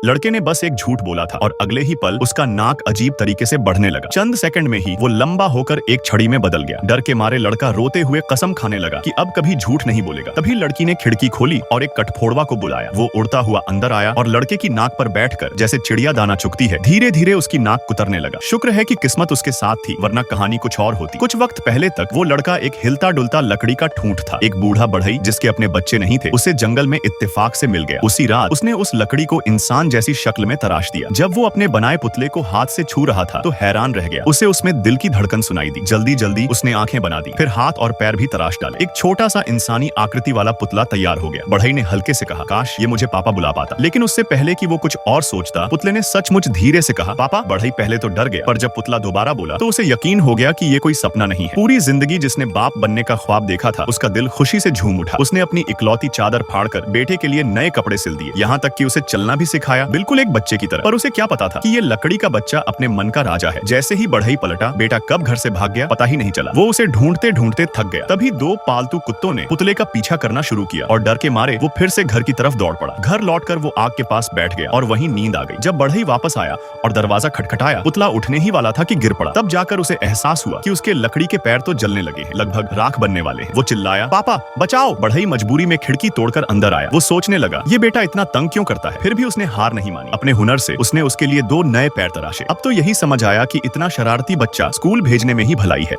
लड़के ने बस एक झूठ बोला था और अगले ही पल उसका नाक अजीब तरीके से बढ़ने लगा। चंद सेकंड में ही वो लंबा होकर एक छड़ी में बदल गया। डर के मारे लड़का रोते हुए कसम खाने लगा कि अब कभी झूठ नहीं बोलेगा। तभी लड़की ने खिड़की खोली और एक कठफोड़वा को बुलाया। वो उड़ता हुआ अंदर आया और लड़के की नाक पर बैठकर जैसे चिड़िया दाना चुगती है, धीरे धीरे उसकी नाक कुतरने लगा। शुक्र है कि किस्मत उसके साथ थी, वरना कहानी कुछ और होती। कुछ वक्त पहले तक वो लड़का एक हिलता डुलता लकड़ी का ठूंठ था। एक बूढ़ा बढ़ई जिसके अपने बच्चे नहीं थे, उसे जंगल में इत्तेफाक से मिल गया। उसी रात उसने उस लकड़ी को इंसान जैसी शक्ल में तराश दिया। जब वो अपने बनाए पुतले को हाथ से छू रहा था तो हैरान रह गया। उसे उसमें दिल की धड़कन सुनाई दी। जल्दी जल्दी उसने आंखें बना दी, फिर हाथ और पैर भी तराश डाले। एक छोटा सा इंसानी आकृति वाला पुतला तैयार हो गया। बढ़ई ने हल्के से कहा, काश ये मुझे पापा बुला पाता। लेकिन उससे पहले कि वो कुछ और सोचता, पुतले ने सचमुच धीरे से कहा, पापा। बढ़ई पहले तो डर गया, पर जब पुतला दोबारा बोला तो उसे यकीन हो गया कि ये कोई सपना नहीं है। पूरी जिंदगी जिसने बाप बनने का ख्वाब देखा था, उसका दिल खुशी से झूम उठा। उसने अपनी इकलौती चादर फाड़कर बेटे के लिए नए कपड़े सिल दिए, यहाँ तक कि उसे चलना भी सिखाया, बिल्कुल एक बच्चे की तरह। पर उसे क्या पता था कि ये लकड़ी का बच्चा अपने मन का राजा है। जैसे ही बढ़ई पलटा, बेटा कब घर से भाग गया पता ही नहीं चला। वो उसे ढूंढते ढूंढते थक गया। तभी दो पालतू कुत्तों ने पुतले का पीछा करना शुरू किया और डर के मारे वो फिर से घर की तरफ दौड़ पड़ा। घर लौटकर वो आग के पास बैठ गया और वहीं नींद आ गई। जब बढ़ई वापस आया और दरवाजा खटखटाया, पुतला उठने ही वाला था कि गिर पड़ा। तब जाकर उसे एहसास हुआ कि उसके लकड़ी के पैर तो जलने लगे हैं, लगभग राख बनने वाले हैं। वो चिल्लाया, पापा बचाओ। बढ़ई मजबूरी में खिड़की तोड़कर अंदर आया। वो सोचने लगा, ये बेटा इतना तंग क्यों करता है। फिर भी उसने हार नहीं मानी। अपने हुनर से उसने उसके लिए दो नए पैर तराशे। अब तो यही समझ आया कि इतना शरारती बच्चा स्कूल भेजने में ही भलाई है।